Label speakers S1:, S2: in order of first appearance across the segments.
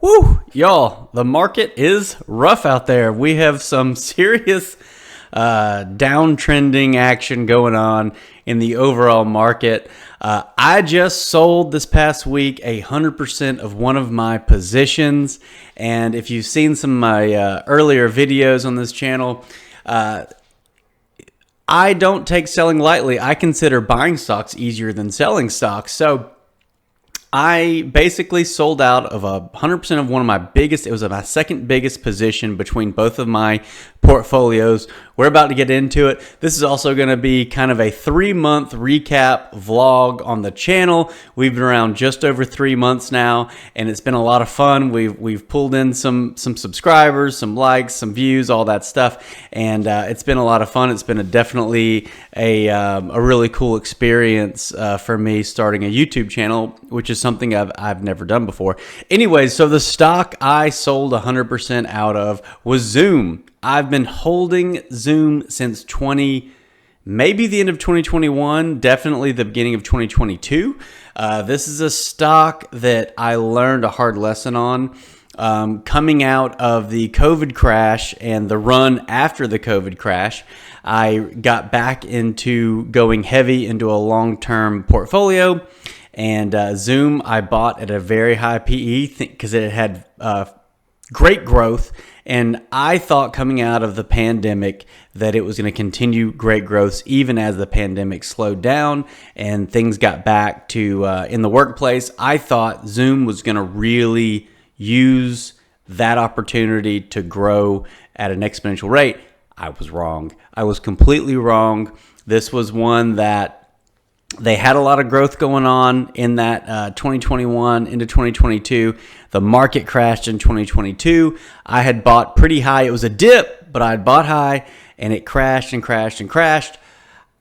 S1: Woo, y'all, the market is rough out there. We have some serious downtrending action going on in the overall market. I just sold this past week 100% of one of my positions. And if you've seen some of my earlier videos on this channel, I don't take selling lightly. I consider buying stocks easier than selling stocks. So I basically sold out of 100% of one of my biggest, it was my second biggest position between both of my portfolios. We're about to get into it. This is also going to be kind of a 3-month recap vlog on the channel. We've been around just over 3 months now, and it's been a lot of fun. We've pulled in some subscribers, some likes, some views, all that stuff, and it's been a lot of fun. It's been definitely a really cool experience for me starting a YouTube channel, which is something I've never done before. Anyways, so the stock I sold 100% out of was Zoom. I've been holding Zoom since maybe the end of 2021, definitely the beginning of 2022. This is a stock that I learned a hard lesson on coming out of the COVID crash and the run after the COVID crash. I got back into going heavy into a long-term portfolio, and Zoom I bought at a very high PE because it had great growth. And I thought coming out of the pandemic that it was going to continue great growth even as the pandemic slowed down and things got back to in the workplace. I thought Zoom was going to really use that opportunity to grow at an exponential rate. I was wrong. I was completely wrong. This was one that they had a lot of growth going on in that 2021 into 2022. The market crashed in 2022. I had bought pretty high. It was a dip, but I had bought high, and it crashed and crashed and crashed.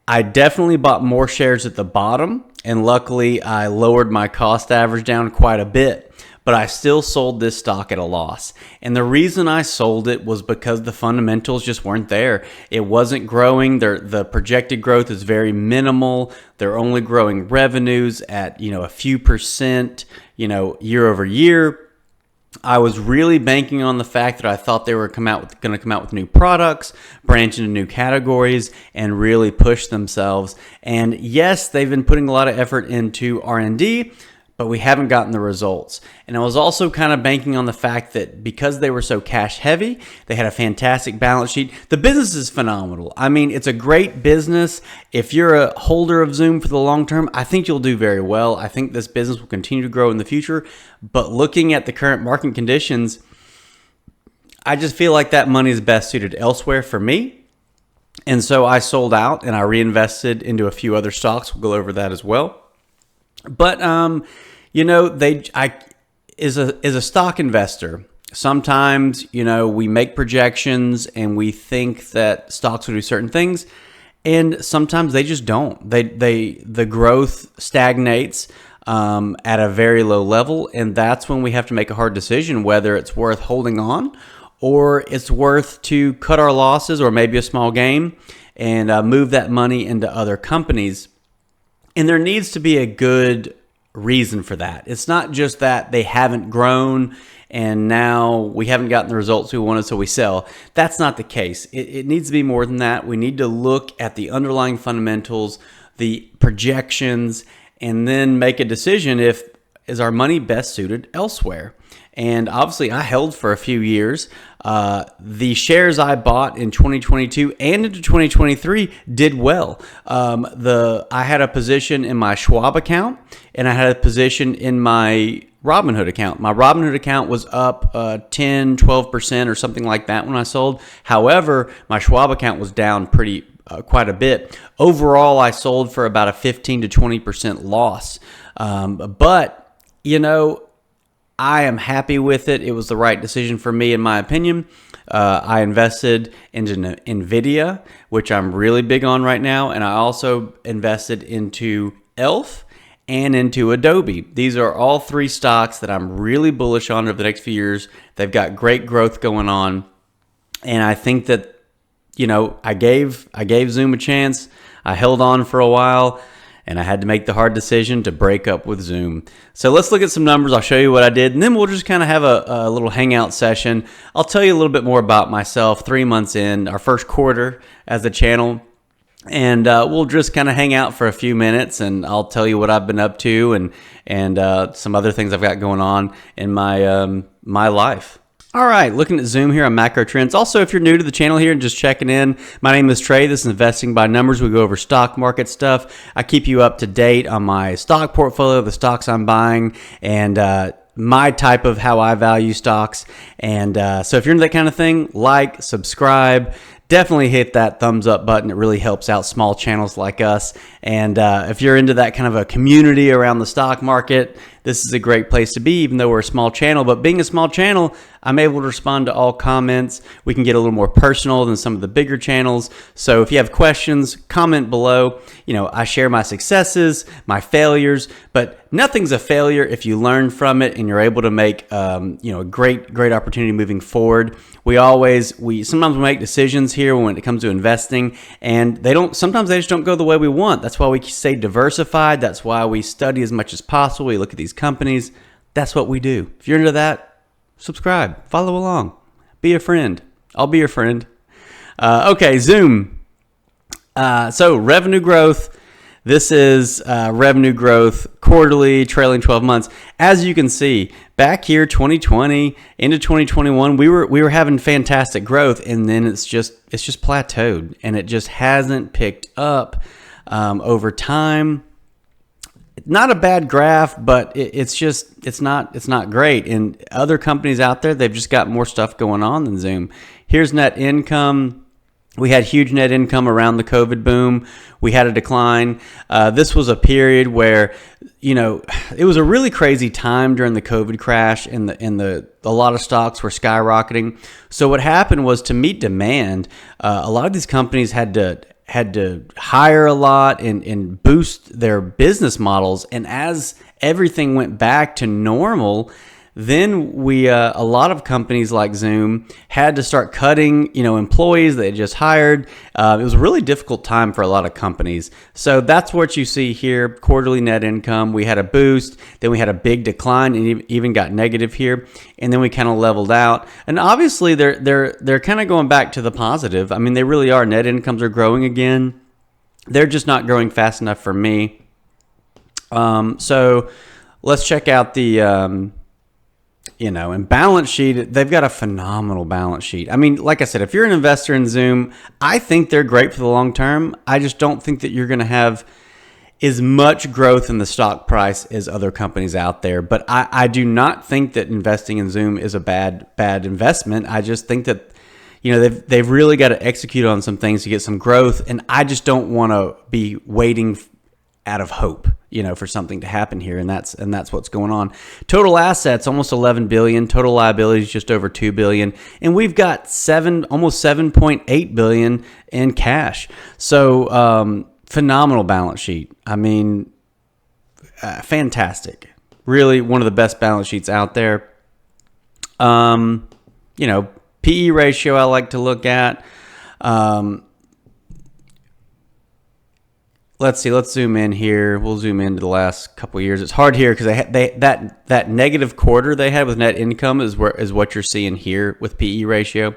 S1: I definitely bought more shares at the bottom, and luckily I lowered my cost average down quite a bit. But I still sold this stock at a loss. And the reason I sold it was because the fundamentals just weren't there. It wasn't growing. The projected growth is very minimal. They're only growing revenues at, a few percent, year over year. I was really banking on the fact that I thought they were going to come out with new products, branch into new categories, and really push themselves. And yes, they've been putting a lot of effort into R&D, but we haven't gotten the results. And I was also kind of banking on the fact that because they were so cash heavy, they had a fantastic balance sheet. The business is phenomenal. I mean, it's a great business. If you're a holder of Zoom for the long term, I think you'll do very well. I think this business will continue to grow in the future. But looking at the current market conditions, I just feel like that money is best suited elsewhere for me. And so I sold out and I reinvested into a few other stocks. We'll go over that as well. But as a stock investor, sometimes we make projections and we think that stocks will do certain things, and sometimes they just don't. The growth stagnates at a very low level, and that's when we have to make a hard decision whether it's worth holding on or it's worth to cut our losses or maybe a small gain and move that money into other companies. And there needs to be a good reason for that. It's not just that they haven't grown and now we haven't gotten the results we wanted, so we sell. That's not the case. It needs to be more than that. We need to look at the underlying fundamentals, the projections, and then make a decision is our money best suited elsewhere. And obviously, I held for a few years. The shares I bought in 2022 and into 2023 did well. I had a position in my Schwab account, and I had a position in my Robinhood account. My Robinhood account was up 10, 12% or something like that when I sold. However, my Schwab account was down quite a bit. Overall, I sold for about a 15 to 20% loss. But I am happy with it. It was the right decision for me, in my opinion. I invested into NVIDIA, which I'm really big on right now, and I also invested into ELF and into Adobe. These are all three stocks that I'm really bullish on over the next few years. They've got great growth going on, and I think that I gave Zoom a chance. I held on for a while. and I had to make the hard decision to break up with Zoom. So let's look at some numbers. I'll show you what I did, and then we'll just kind of have a little hangout session. I'll tell you a little bit more about myself 3 months in, our first quarter as a channel. And we'll just kind of hang out for a few minutes, and I'll tell you what I've been up to and some other things I've got going on in my life. All right, looking at Zoom here on Macro Trends. Also, if you're new to the channel here and just checking in, my name is Trey. This is Investing by Numbers. We go over stock market stuff. I keep you up to date on my stock portfolio, the stocks I'm buying, and my type of how I value stocks. And so if you're into that kind of thing, like, subscribe. Definitely hit that thumbs up button. It really helps out small channels like us. And if you're into that kind of a community around the stock market, this is a great place to be, even though we're a small channel. But being a small channel, I'm able to respond to all comments. We can get a little more personal than some of the bigger channels. So if you have questions, comment below. You know, I share my successes, my failures, but nothing's a failure if you learn from it and you're able to make a great opportunity moving forward. Sometimes we make decisions here when it comes to investing, and sometimes they just don't go the way we want. That's why we stay diversified. That's why we study as much as possible. We look at these companies. That's what we do. If you're into that, subscribe, follow along, be a friend. I'll be your friend. Okay, Zoom. So revenue growth. This is revenue growth quarterly, trailing 12 months. As you can see, back here, 2020 into 2021, we were having fantastic growth, and then it's just plateaued, and it just hasn't picked up over time. Not a bad graph, but it's not great. And other companies out there, they've just got more stuff going on than Zoom. Here's net income. We had huge net income around the COVID boom. We had a decline. This was a period where, it was a really crazy time during the COVID crash, and a lot of stocks were skyrocketing. So what happened was, to meet demand, a lot of these companies had to hire a lot and boost their business models. And as everything went back to normal, then a lot of companies like Zoom had to start cutting, employees they just hired. It was a really difficult time for a lot of companies. So that's what you see here. Quarterly net income. We had a boost, then we had a big decline, and even got negative here, and then we kind of leveled out. And obviously, they're kind of going back to the positive. I mean, they really are. Net incomes are growing again. They're just not growing fast enough for me. So let's check out the. And balance sheet, they've got a phenomenal balance sheet. I mean, like I said, if you're an investor in Zoom, I think they're great for the long term. I just don't think that you're going to have as much growth in the stock price as other companies out there. But I do not think that investing in Zoom is a bad investment. I just think that, they've really got to execute on some things to get some growth. And I just don't want to be waiting out of hope, for something to happen here, and that's what's going on. Total assets almost 11 billion, total liabilities just over 2 billion, and we've got almost 7.8 billion in cash. So phenomenal balance sheet. I mean, fantastic. Really one of the best balance sheets out there. PE ratio I like to look at. Let's see. Let's zoom in here. We'll zoom into the last couple of years. It's hard here because that negative quarter they had with net income is what you're seeing here with PE ratio.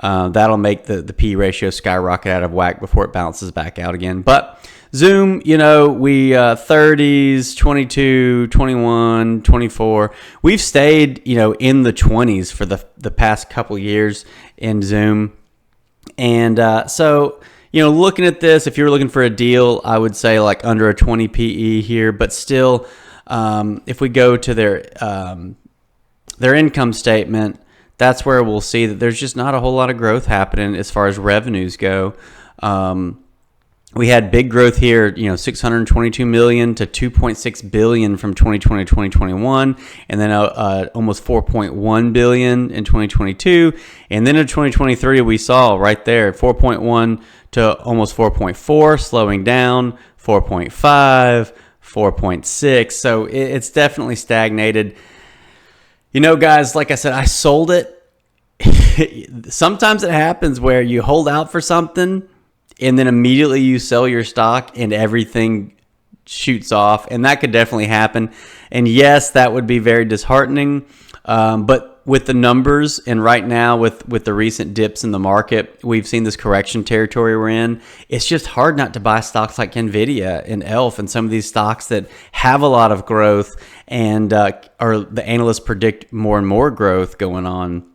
S1: That'll make the PE ratio skyrocket out of whack before it bounces back out again. But Zoom, we 30s, 22, 21, 24. We've stayed, in the 20s for the past couple years in Zoom, and so. Looking at this, if you're looking for a deal, I would say like under a 20 PE here, but still, if we go to their income statement, that's where we'll see that there's just not a whole lot of growth happening as far as revenues go. We had big growth here, 622 million to 2.6 billion from 2020 to 2021, and then almost 4.1 billion in 2022, and then in 2023 we saw right there 4.1 to almost 4.4, slowing down, 4.5, 4.6. So it's definitely stagnated. Guys, like I said, I sold it. Sometimes it happens where you hold out for something and then immediately you sell your stock and everything shoots off, and that could definitely happen. And yes, that would be very disheartening. But with the numbers, and right now with the recent dips in the market, we've seen this correction territory we're in. It's just hard not to buy stocks like Nvidia and ELF and some of these stocks that have a lot of growth, and or the analysts predict more and more growth going on.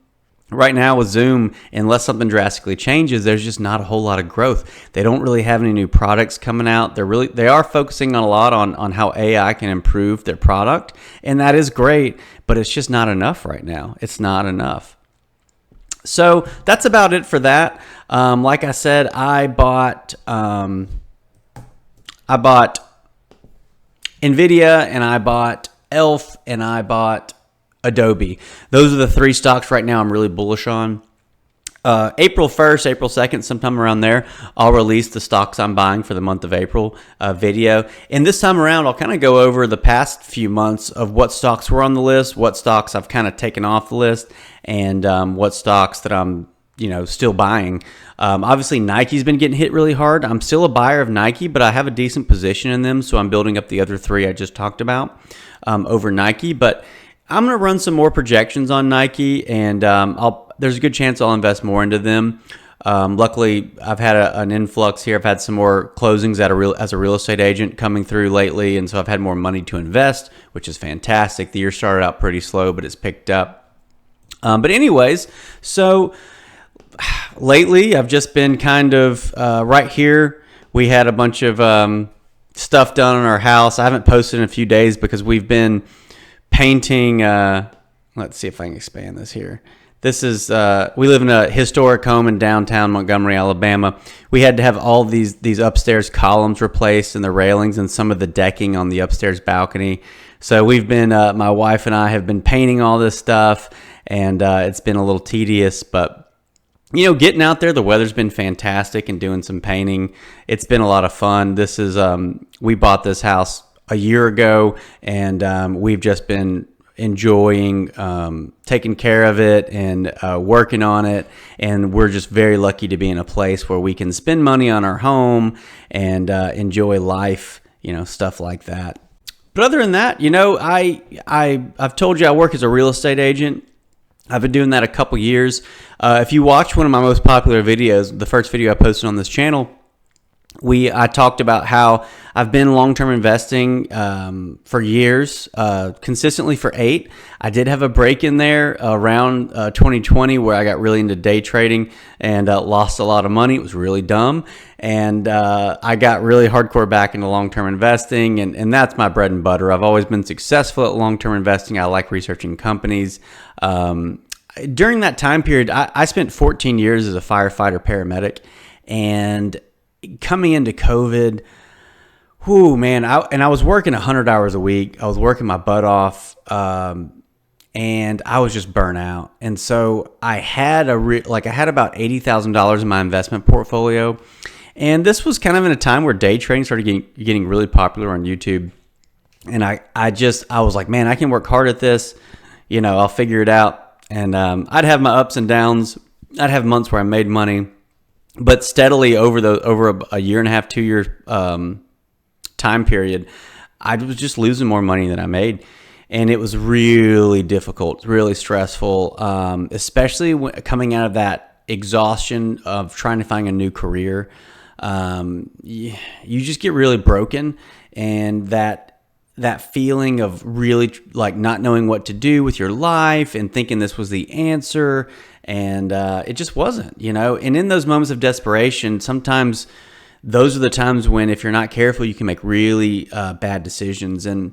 S1: Right now with Zoom, unless something drastically changes, there's just not a whole lot of growth. They don't really have any new products coming out. They are focusing on a lot on how AI can improve their product, and that is great, but it's just not enough right now. It's not enough. So that's about it for that. Like I said, I bought Nvidia, and I bought ELF, and I bought Adobe. Those are the three stocks right now I'm really bullish on. April 1st, April 2nd, sometime around there, I'll release the stocks I'm buying for the month of April video. And this time around, I'll kind of go over the past few months of what stocks were on the list, what stocks I've kind of taken off the list, and what stocks that I'm still buying. Obviously, Nike's been getting hit really hard. I'm still a buyer of Nike, but I have a decent position in them, so I'm building up the other three I just talked about over Nike. But I'm going to run some more projections on Nike, and there's a good chance I'll invest more into them. Luckily, I've had an influx here. I've had some more closings as a real estate agent coming through lately, and so I've had more money to invest, which is fantastic. The year started out pretty slow, but it's picked up. But anyways, so lately I've just been kind of right here. We had a bunch of stuff done in our house. I haven't posted in a few days because we've been painting. Let's see if I can expand this here. This is we live in a historic home in downtown Montgomery, Alabama. We had to have all these upstairs columns replaced, and the railings and some of the decking on the upstairs balcony. So we've been my wife and I have been painting all this stuff, and it's been a little tedious, but getting out there, the weather's been fantastic, and doing some painting, it's been a lot of fun. This is we bought this house a year ago, and we've just been enjoying taking care of it and working on it, and we're just very lucky to be in a place where we can spend money on our home and enjoy life, stuff like that. But other than that, I've told you I work as a real estate agent. I've been doing that a couple years. If you watch one of my most popular videos, the first video I posted on this channel, I talked about how I've been long-term investing for years, consistently for 8. I did have a break in there around 2020 where I got really into day trading and lost a lot of money. It was really dumb. And I got really hardcore back into long-term investing, and that's my bread and butter. I've always been successful at long-term investing. I like researching companies. During that time period, I spent 14 years as a firefighter paramedic, and coming into COVID, I was working 100 hours a week. I was working my butt off, and I was just burnt out. And so I had I had about $80,000 in my investment portfolio, and this was kind of in a time where day trading started getting really popular on YouTube. And I was like, man, I can work hard at this. I'll figure it out. And I'd have my ups and downs. I'd have months where I made money. But steadily over a year and a half, 2 year time period, I was just losing more money than I made. And it was really difficult, really stressful, especially coming out of that exhaustion of trying to find a new career. You just get really broken, and that feeling of really like not knowing what to do with your life and thinking this was the answer. And it just wasn't, And in those moments of desperation, sometimes those are the times when, if you're not careful, you can make really bad decisions. And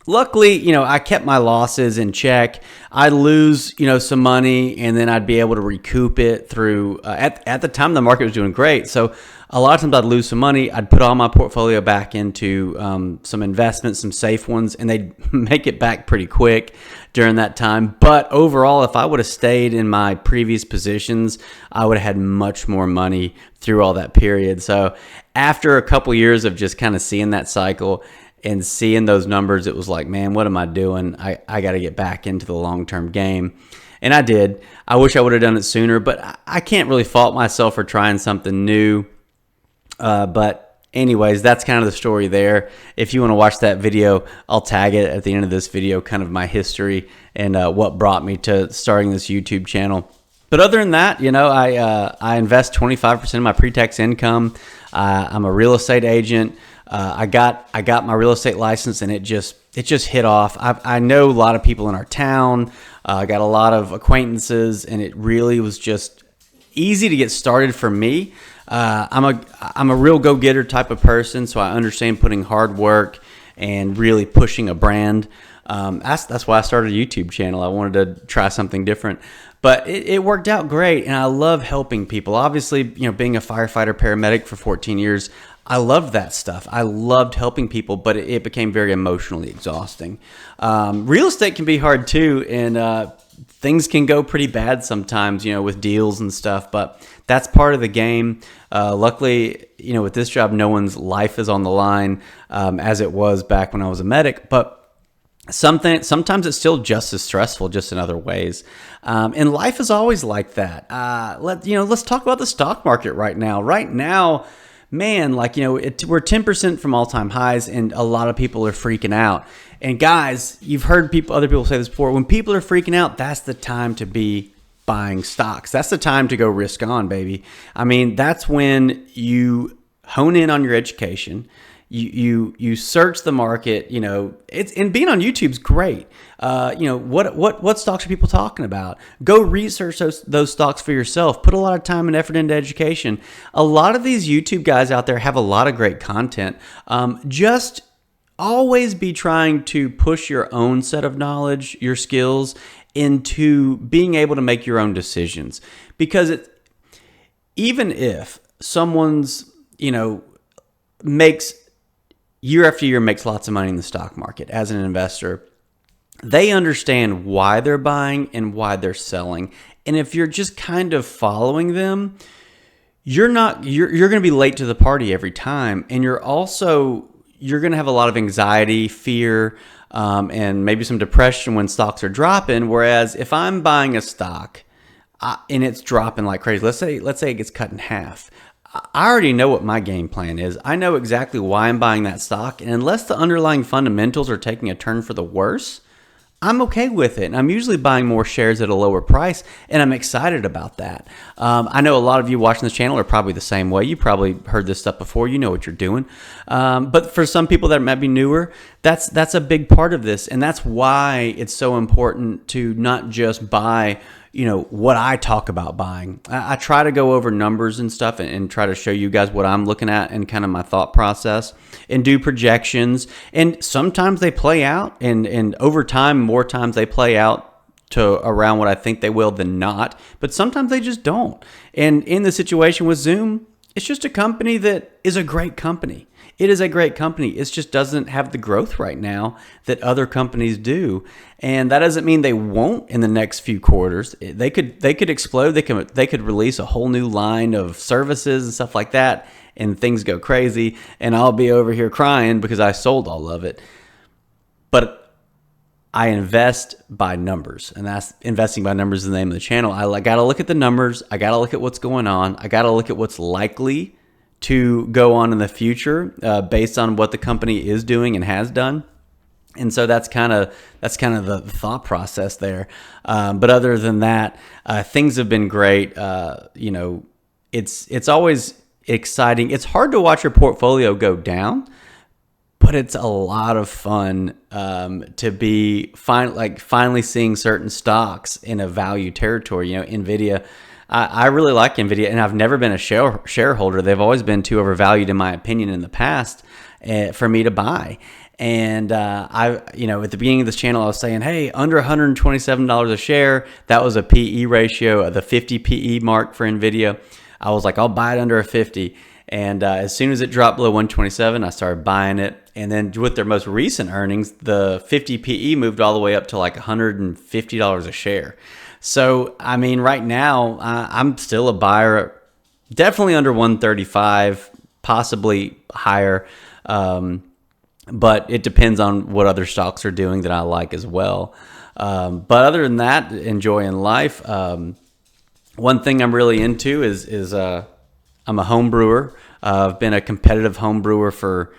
S1: luckily, I kept my losses in check. I'd lose, some money, and then I'd be able to recoup it through, at the time, the market was doing great. So a lot of times I'd lose some money. I'd put all my portfolio back into some investments, some safe ones, and they'd make it back pretty quick during that time. But overall, if I would have stayed in my previous positions, I would have had much more money through all that period. So after a couple years of just kind of seeing that cycle and seeing those numbers, it was like, man, what am I doing? I got to get back into the long-term game. And I did. I wish I would have done it sooner, but I can't really fault myself for trying something new. But anyways, that's kind of the story there. If you want to watch that video, I'll tag it at the end of this video, kind of my history and what brought me to starting this YouTube channel. But other than that, I invest 25% of my pre-tax income. I'm a real estate agent. I got my real estate license, and it just hit off. I know a lot of people in our town. I got a lot of acquaintances, and it really was just easy to get started for me. I'm a real go-getter type of person, so I understand putting hard work and really pushing a brand. That's why I started a YouTube channel. I wanted to try something different, but it worked out great, and I love helping people. Obviously, being a firefighter paramedic for 14 years, I loved that stuff. I loved helping people, but it became very emotionally exhausting. Real estate can be hard too, and things can go pretty bad sometimes, with deals and stuff, but that's part of the game. Luckily, with this job, no one's life is on the line as it was back when I was a medic, but sometimes it's still just as stressful, just in other ways. And life is always like that. Let's talk about the stock market right now. Right now, man, we're 10% from all-time highs, and a lot of people are freaking out. And guys, you've heard other people say this before. When people are freaking out, that's the time to be buying stocks. That's the time to go risk on, baby. I mean, that's when you hone in on your education. You search the market. And being on YouTube's great. What stocks are people talking about? Go research those stocks for yourself. Put a lot of time and effort into education. A lot of these YouTube guys out there have a lot of great content. Just always be trying to push your own set of knowledge, your skills, into being able to make your own decisions. Because even if someone's, makes year after year makes lots of money in the stock market as an investor, they understand why they're buying and why they're selling. And if you're just kind of following them, you're going to be late to the party every time. And you're going to have a lot of anxiety, fear, and maybe some depression when stocks are dropping. Whereas if I'm buying a stock and it's dropping like crazy, let's say it gets cut in half, I already know what my game plan is. I know exactly why I'm buying that stock. And unless the underlying fundamentals are taking a turn for the worse, I'm okay with it. And I'm usually buying more shares at a lower price, and I'm excited about that. I know a lot of you watching this channel are probably the same way. You probably heard this stuff before. You know what you're doing. But for some people that might be newer, that's a big part of this. And that's why it's so important to not just buy what I talk about buying. I try to go over numbers and stuff and try to show you guys what I'm looking at and kind of my thought process and do projections. And sometimes they play out, and over time, more times they play out to around what I think they will than not. But sometimes they just don't. And in the situation with Zoom, it's just a company that is a great company. It is a great company. It just doesn't have the growth right now that other companies do. And that doesn't mean they won't in the next few quarters. They could explode. They could release a whole new line of services and stuff like that, and things go crazy. And I'll be over here crying because I sold all of it. But I invest by numbers, and that's investing by numbers is the name of the channel. I got to look at the numbers. I got to look at what's going on. I got to look at what's likely to go on in the future based on what the company is doing and has done. And so that's kind of the thought process there. But other than that, things have been great. It's always exciting. It's hard to watch your portfolio go down, but it's a lot of fun to be finally seeing certain stocks in a value territory. NVIDIA. I really like NVIDIA, and I've never been a shareholder. They've always been too overvalued, in my opinion, in the past for me to buy. And at the beginning of this channel, I was saying, hey, under $127 a share. That was a PE ratio, the 50 PE mark for NVIDIA. I was like, I'll buy it under a 50. And as soon as it dropped below 127, I started buying it. And then with their most recent earnings, the 50 PE moved all the way up to like $150 a share. So, I mean, right now, I'm still a buyer, definitely under 135, possibly higher. But it depends on what other stocks are doing that I like as well. But other than that, enjoying life. One thing I'm really into is I'm a home brewer. I've been a competitive home brewer for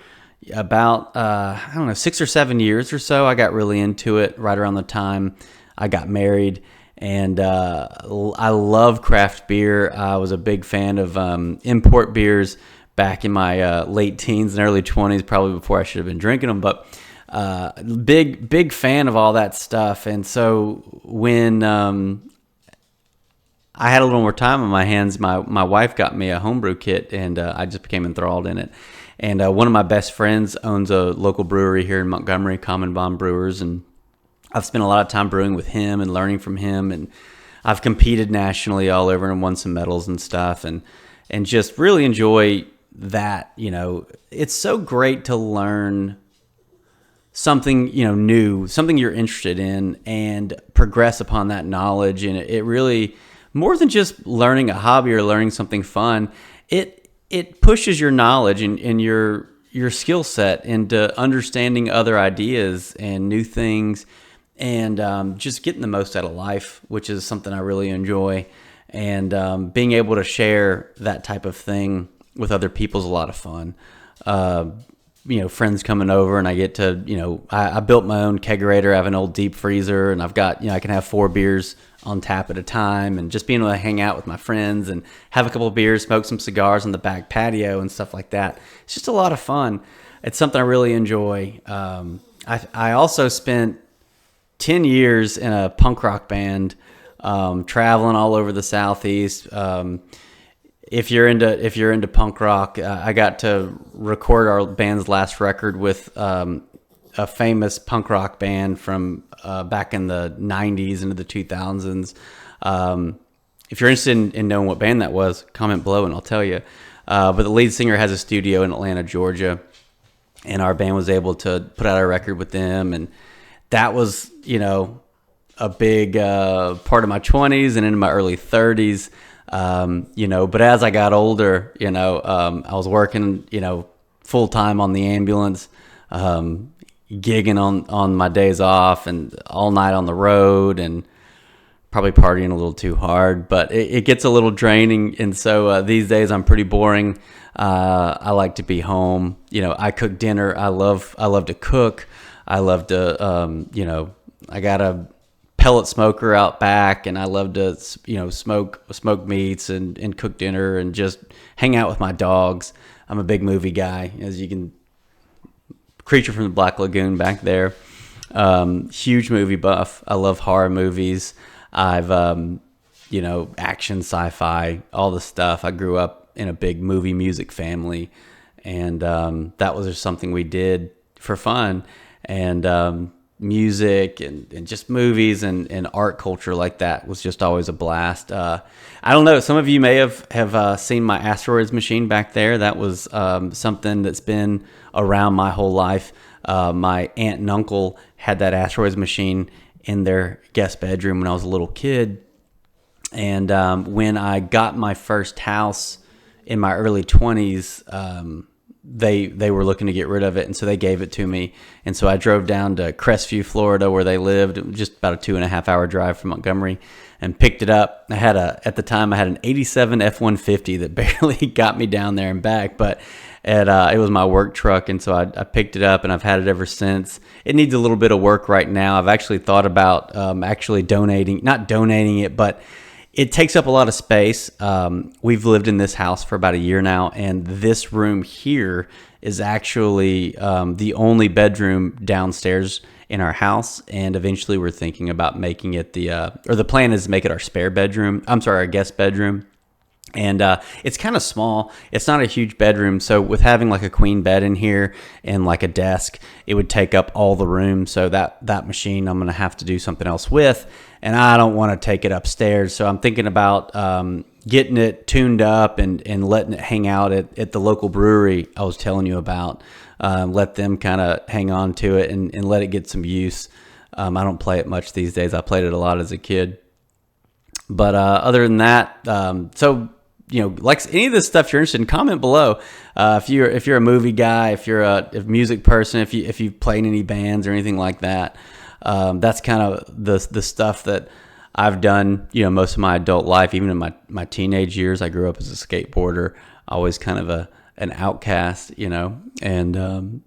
S1: about, I don't know, 6 or 7 years or so. I got really into it right around the time I got married. And I love craft beer. I was a big fan of import beers back in my late teens and early 20s, probably before I should have been drinking them. But big fan of all that stuff. And so when I had a little more time on my hands, my wife got me a homebrew kit, and I just became enthralled in it. And one of my best friends owns a local brewery here in Montgomery, Common Bond Brewers, and I've spent a lot of time brewing with him and learning from him, and I've competed nationally all over and won some medals and stuff, and just really enjoy that. It's so great to learn something new, something you're interested in, and progress upon that knowledge. And it really, more than just learning a hobby or learning something fun, it pushes your knowledge and your skill set into understanding other ideas and new things, and just getting the most out of life, which is something I really enjoy. And being able to share that type of thing with other people is a lot of fun. Friends coming over, and I get to, I built my own kegerator. I have an old deep freezer, and I've got, I can have 4 beers on tap at a time, and just being able to hang out with my friends and have a couple of beers, smoke some cigars on the back patio and stuff like that. It's just a lot of fun. It's something I really enjoy. I also spent 10 years in a punk rock band, traveling all over the Southeast. If you're into punk rock, I got to record our band's last record with a famous punk rock band from back in the 90s into the 2000s. If you're interested in knowing what band that was, comment below and I'll tell you. But the lead singer has a studio in Atlanta, Georgia, and our band was able to put out a record with them, and that was, a big part of my 20s and into my early 30s. But as I got older, I was working, full time on the ambulance, gigging on my days off and all night on the road, and probably partying a little too hard, but it gets a little draining. And so these days I'm pretty boring. I like to be home. I cook dinner. I love to cook. I love to, I got a pellet smoker out back, and I love to, smoke meats and cook dinner and just hang out with my dogs. I'm a big movie guy, as you can, Creature from the Black Lagoon back there. Huge movie buff. I love horror movies. I've, action, sci-fi, all the stuff. I grew up in a big movie music family, and that was just something we did for fun. And music and just movies and art culture like that was just always a blast. I don't know, some of you may have seen my Asteroids machine back there. That was something that's been around my whole life. My aunt and uncle had that Asteroids machine in their guest bedroom when I was a little kid. And when I got my first house in my early 20s, they were looking to get rid of it, and so they gave it to me. And so I drove down to Crestview, Florida, where they lived. It was just about a 2.5 hour drive from Montgomery, and picked it up. At the time I had an 87 F-150 that barely got me down there and back, but it was my work truck, and so I picked it up, and I've had it ever since. It needs a little bit of work right now. I've actually thought about actually not donating it, but it takes up a lot of space. We've lived in this house for about a year now, and this room here is actually the only bedroom downstairs in our house. And eventually we're thinking about making it the plan is to make it our our guest bedroom. And it's kind of small. It's not a huge bedroom. So with having like a queen bed in here and like a desk, it would take up all the room. So that machine I'm going to have to do something else with. And I don't want to take it upstairs. So I'm thinking about getting it tuned up and letting it hang out at the local brewery I was telling you about. Let them kind of hang on to it and let it get some use. I don't play it much these days. I played it a lot as a kid. But other than that, like any of this stuff you're interested in, comment below. If you're a movie guy, if you're a music person, if you've played any bands or anything like that, that's kind of the stuff that I've done, most of my adult life. Even in my teenage years, I grew up as a skateboarder. always kind of an outcast, and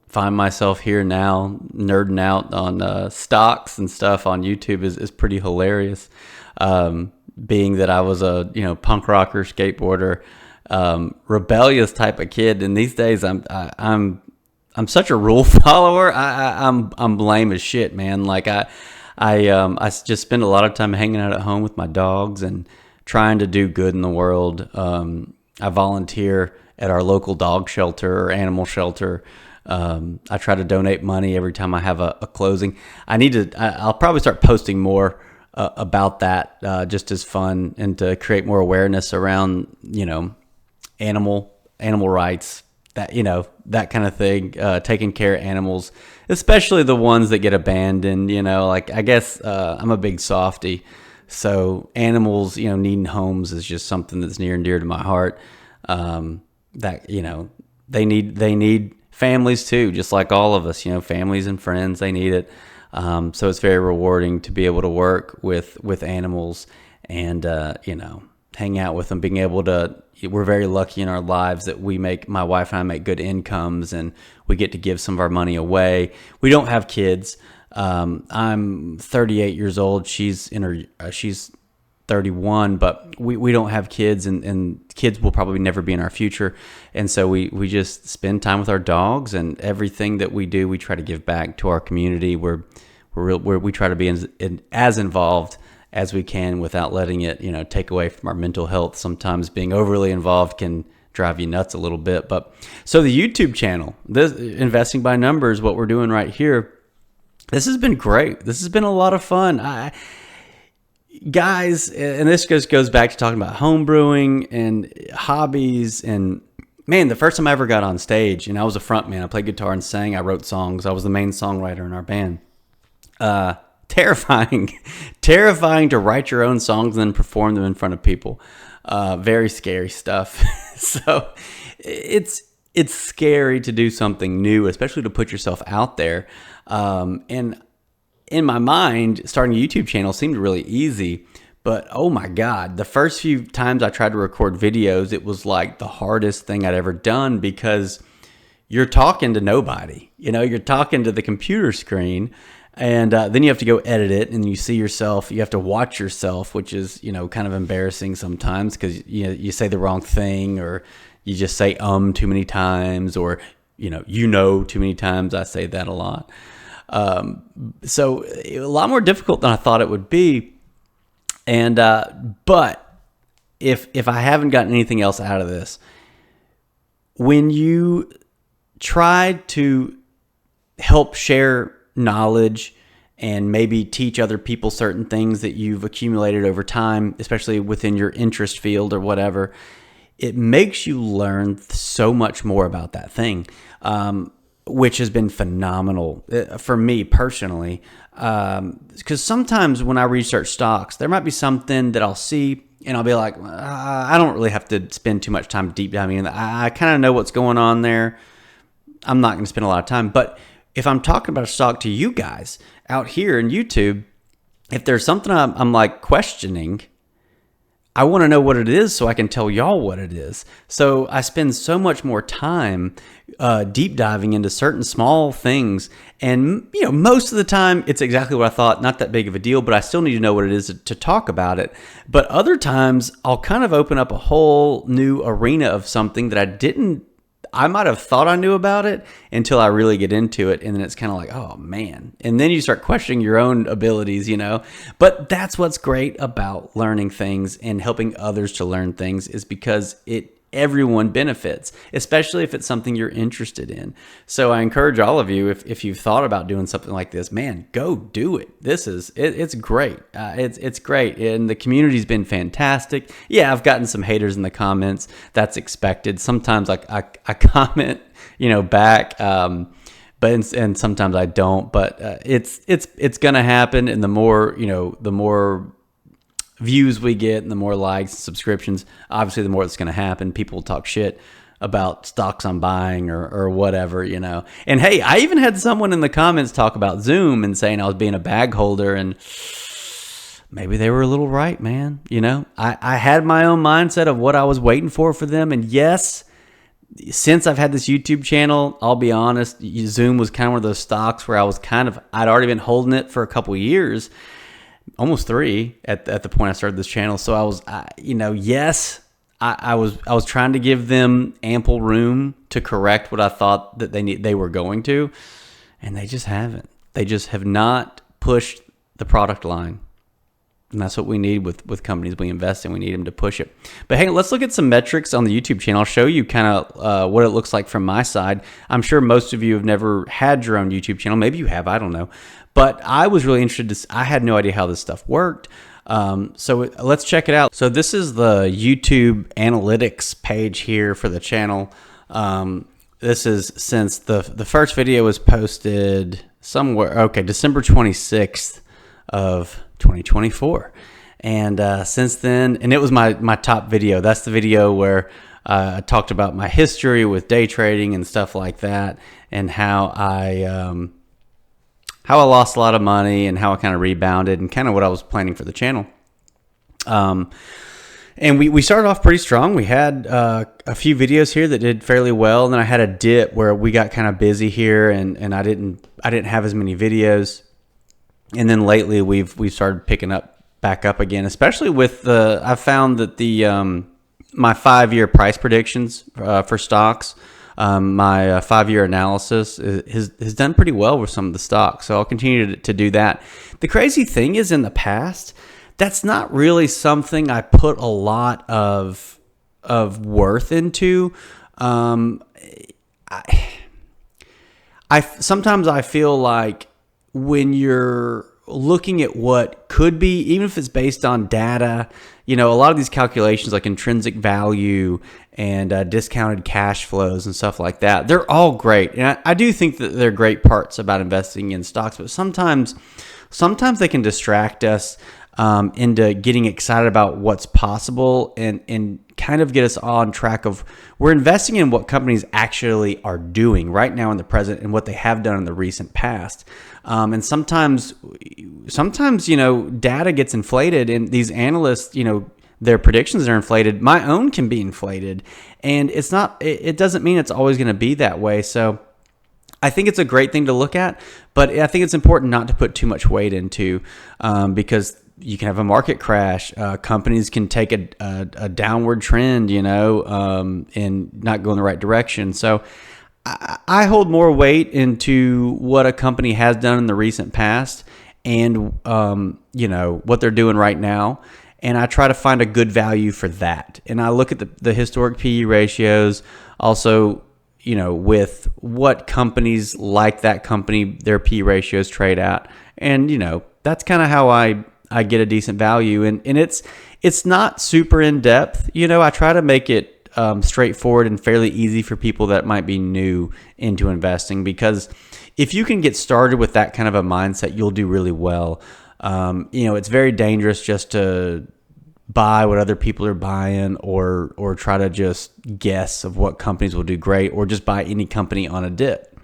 S1: find myself here now nerding out on stocks and stuff on YouTube is pretty hilarious. Being that I was a punk rocker, skateboarder, rebellious type of kid, and these days I'm such a rule follower. I'm lame as shit, man. Like I just spend a lot of time hanging out at home with my dogs and trying to do good in the world. I volunteer at our local dog shelter or animal shelter. I try to donate money every time I have a closing. I'll probably start posting more about that, just as fun and to create more awareness around, animal rights, that kind of thing, taking care of animals, especially the ones that get abandoned, like I guess, I'm a big softie. So animals, needing homes is just something that's near and dear to my heart. That, they need families too, just like all of us, families and friends, they need it. So it's very rewarding to be able to work with animals and, hang out with them, being able to, we're very lucky in our lives that my wife and I make good incomes and we get to give some of our money away. We don't have kids. I'm 38 years old. She's 31, but we don't have kids, and kids will probably never be in our future. And so we just spend time with our dogs, and everything that we do, we try to give back to our community. We try to be as involved as we can without letting it, take away from our mental health. Sometimes being overly involved can drive you nuts a little bit. But so the YouTube channel, this Investing by Numbers, what we're doing right here, this has been great. This has been a lot of fun. Guys, and this just goes back to talking about home brewing and hobbies. And man, the first time I ever got on stage, and I was a front man, I played guitar and sang, I wrote songs, I was the main songwriter in our band. Terrifying to write your own songs and then perform them in front of people. Very scary stuff. So it's scary to do something new, especially to put yourself out there. And in my mind, starting a YouTube channel seemed really easy, but oh my God, the first few times I tried to record videos, it was like the hardest thing I'd ever done, because you're talking to nobody, you're talking to the computer screen, and then you have to go edit it, and you see yourself, you have to watch yourself, which is, kind of embarrassing sometimes, because you say the wrong thing, or you just say too many times, or too many times. I say that a lot. So a lot more difficult than I thought it would be. And, but if I haven't gotten anything else out of this, when you try to help share knowledge and maybe teach other people certain things that you've accumulated over time, especially within your interest field or whatever, it makes you learn so much more about that thing. Which has been phenomenal for me personally. Because sometimes when I research stocks, there might be something that I'll see and I'll be like, I don't really have to spend too much time deep diving in that. I kind of know what's going on there. I'm not going to spend a lot of time. But if I'm talking about a stock to you guys out here in YouTube, if there's something I'm like questioning, I want to know what it is so I can tell y'all what it is. So I spend so much more time deep diving into certain small things. And, most of the time it's exactly what I thought, not that big of a deal, but I still need to know what it is to talk about it. But other times I'll kind of open up a whole new arena of something that I might have thought I knew about it until I really get into it. And then it's kind of like, oh man. And then you start questioning your own abilities, but that's what's great about learning things and helping others to learn things, is because everyone benefits, especially if it's something you're interested in. So I encourage all of you, if you've thought about doing something like this, man, go do it. It's great. It's great. And the community's been fantastic. Yeah, I've gotten some haters in the comments. That's expected. Sometimes I comment, back, and sometimes I don't, but it's going to happen. And the more views we get and the more likes and subscriptions, obviously the more it's going to happen. People will talk shit about stocks I'm buying or whatever, And hey, I even had someone in the comments talk about Zoom and saying I was being a bag holder, and maybe they were a little right, man. You know, I had my own mindset of what I was waiting for them. And yes, since I've had this YouTube channel, I'll be honest, Zoom was kind of one of those stocks where I'd already been holding it for a couple of years, almost 3 at the point I started this channel. So I was trying to give them ample room to correct what I thought that they were going to, and they just haven't. They just have not pushed the product line. And that's what we need with companies we invest in. We need them to push it. But hey, let's look at some metrics on the YouTube channel. I'll show you kind of what it looks like from my side. I'm sure most of you have never had your own YouTube channel. Maybe you have, I don't know. But I was really interested. I had no idea how this stuff worked. So let's check it out. So this is the YouTube analytics page here for the channel. This is since the first video was posted somewhere. Okay, December 26th of 2024. And since then, and it was my top video. That's the video where I talked about my history with day trading and stuff like that, and how I lost a lot of money and how I kind of rebounded and kind of what I was planning for the channel. And we started off pretty strong. We had a few videos here that did fairly well, and then I had a dip where we got kind of busy here, and I didn't have as many videos. And then lately we've started picking back up again, especially with I found that my 5-year price predictions for stocks, my 5-year analysis has done pretty well with some of the stocks. So I'll continue to do that. The crazy thing is, in the past, that's not really something I put a lot of worth into. Sometimes I feel like when you're looking at what could be, even if it's based on data, a lot of these calculations like intrinsic value and discounted cash flows and stuff like that, they're all great. And I do think that they're great parts about investing in stocks, but sometimes they can distract us into getting excited about what's possible and kind of get us on track of we're investing in what companies actually are doing right now in the present and what they have done in the recent past. And sometimes, data gets inflated, and these analysts, their predictions are inflated. My own can be inflated, and it doesn't mean it's always going to be that way. So I think it's a great thing to look at, but I think it's important not to put too much weight into, because you can have a market crash. Companies can take a downward trend, and not go in the right direction. So I hold more weight into what a company has done in the recent past and, what they're doing right now. And I try to find a good value for that. And I look at the historic PE ratios, also, with what companies like that company, their PE ratios trade at. And, that's kind of how I get a decent value. And it's not super in depth. I try to make it straightforward and fairly easy for people that might be new into investing, because if you can get started with that kind of a mindset, you'll do really well. It's very dangerous just to buy what other people are buying or try to just guess of what companies will do great, or just buy any company on a dip.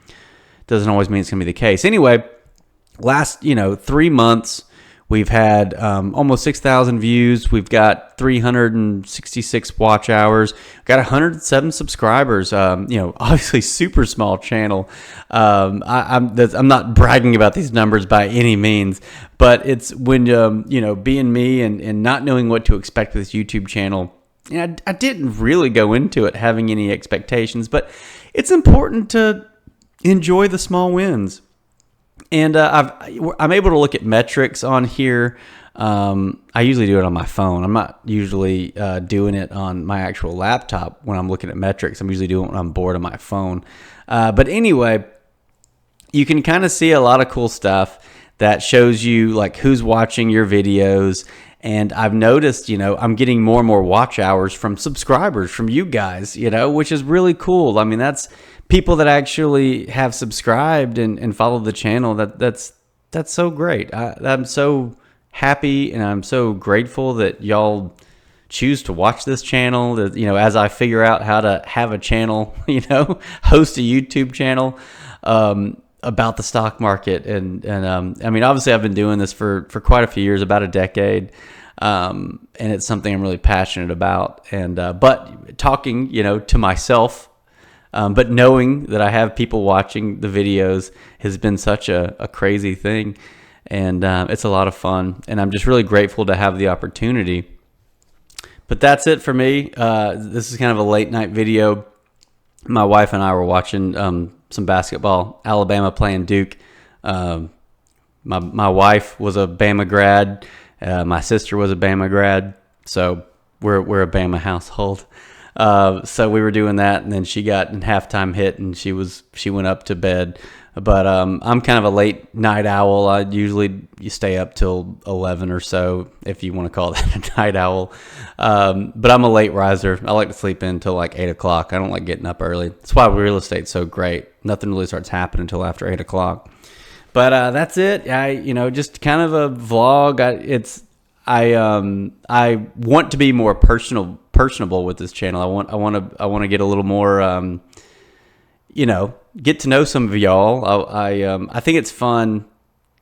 S1: Doesn't always mean it's going to be the case. Anyway, last 3 months, we've had almost 6,000 views. We've got 366 watch hours. We've got 107 subscribers. Obviously super small channel. I'm not bragging about these numbers by any means, but it's when being me and not knowing what to expect with this YouTube channel. I didn't really go into it having any expectations, but it's important to enjoy the small wins. And I'm able to look at metrics on here. I usually do it on my phone. I'm not usually doing it on my actual laptop when I'm looking at metrics. I'm usually doing it when I'm bored on my phone. But anyway, you can kind of see a lot of cool stuff that shows you like who's watching your videos. And I've noticed, I'm getting more and more watch hours from subscribers, from you guys, which is really cool. I mean, that's people that actually have subscribed and follow the channel. That's so great. I'm so happy and I'm so grateful that y'all choose to watch this channel. That, as I figure out how to have a channel, host a YouTube channel. about the stock market. And I mean, obviously I've been doing this for quite a few years, about a decade. And it's something I'm really passionate about. And, but talking, to myself, but knowing that I have people watching the videos has been such a crazy thing. And, it's a lot of fun, and I'm just really grateful to have the opportunity. But that's it for me. This is kind of a late night video. My wife and I were watching, some basketball, Alabama playing Duke. My wife was a Bama grad. My sister was a Bama grad. So we're a Bama household. So we were doing that, and then she got in halftime hit, and she went up to bed. But I'm kind of a late night owl. I usually stay up till 11 or so, if you want to call that a night owl. But I'm a late riser. I like to sleep in until like 8 o'clock. I don't like getting up early. That's why real estate's so great. Nothing really starts happening until after 8 o'clock. But that's it. Just kind of a vlog. I want to be more personable with this channel. I want to get a little more, get to know some of y'all. I think it's fun.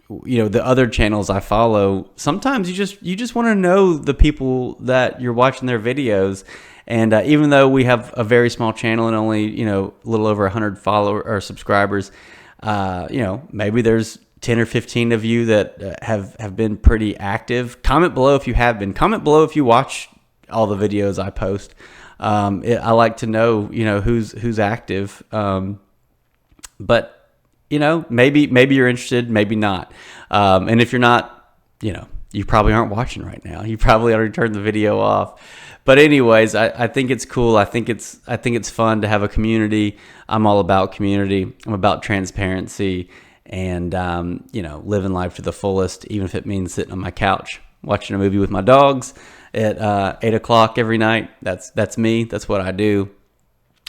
S1: The other channels I follow, sometimes you just want to know the people that you're watching their videos. And even though we have a very small channel and only, a little over 100 followers or subscribers, maybe there's 10 or 15 of you that have been pretty active. Comment below if you have been. Comment below if you watch all the videos I post. I like to know, who's active. But maybe you're interested, maybe not. And if you're not, you probably aren't watching right now. You probably already turned the video off. But anyways, I think it's cool. I think it's fun to have a community. I'm all about community. I'm about transparency and, living life to the fullest, even if it means sitting on my couch, watching a movie with my dogs at 8 o'clock every night. That's me. That's what I do.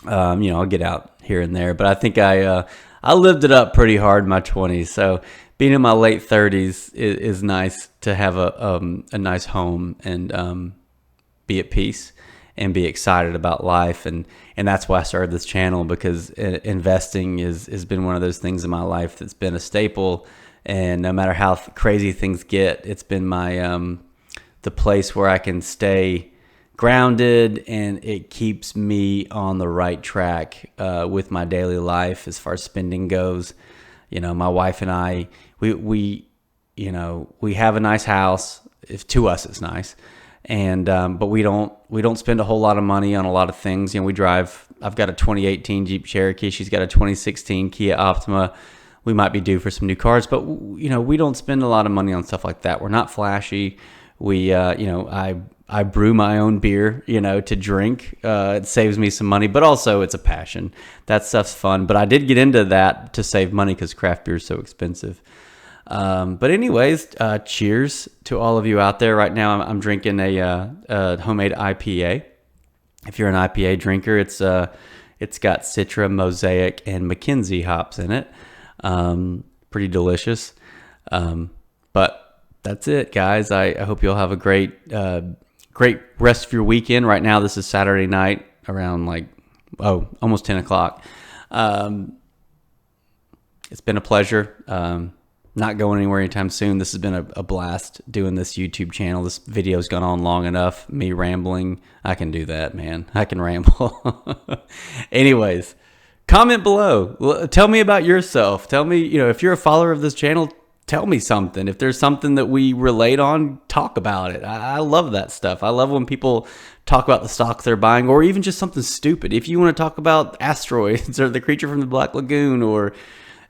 S1: I'll get out here and there, but I think I lived it up pretty hard in my 20s. So being in my late 30s is nice to have a nice home and be at peace and be excited about life. And that's why I started this channel, because investing has been one of those things in my life that's been a staple. And no matter how crazy things get, it's been my the place where I can stay grounded, and it keeps me on the right track with my daily life as far as spending goes. My wife and I, we have a nice house. If to us, it's nice, and but we don't spend a whole lot of money on a lot of things. We drive. I've got a 2018 Jeep Cherokee. She's got a 2016 Kia Optima. We might be due for some new cars, but we don't spend a lot of money on stuff like that. We're not flashy. We I brew my own beer, to drink. It saves me some money, but also it's a passion. That stuff's fun. But I did get into that to save money because craft beer is so expensive. But anyways, cheers to all of you out there. Right now I'm drinking a homemade IPA. If you're an IPA drinker, it's got Citra, Mosaic, and Mackenzie hops in it. Pretty delicious. But that's it, guys. I hope you'll have a great rest of your weekend. Right now, this is Saturday night around almost 10 o'clock. It's been a pleasure. Not going anywhere anytime soon. This has been a blast doing this YouTube channel. This video's gone on long enough. Me rambling. I can do that, man. I can ramble. Anyways, comment below. Tell me about yourself. Tell me, if you're a follower of this channel, tell me something. If there's something that we relate on, talk about it. I love that stuff. I love when people talk about the stocks they're buying, or even just something stupid. If you want to talk about asteroids or the creature from the Black Lagoon or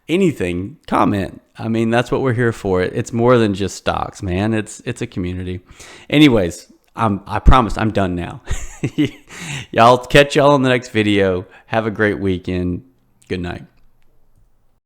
S1: anything, comment. I mean, that's what we're here for. It's more than just stocks, man. It's a community. Anyways, I promise I'm done now. Y'all catch y'all in the next video. Have a great weekend. Good night.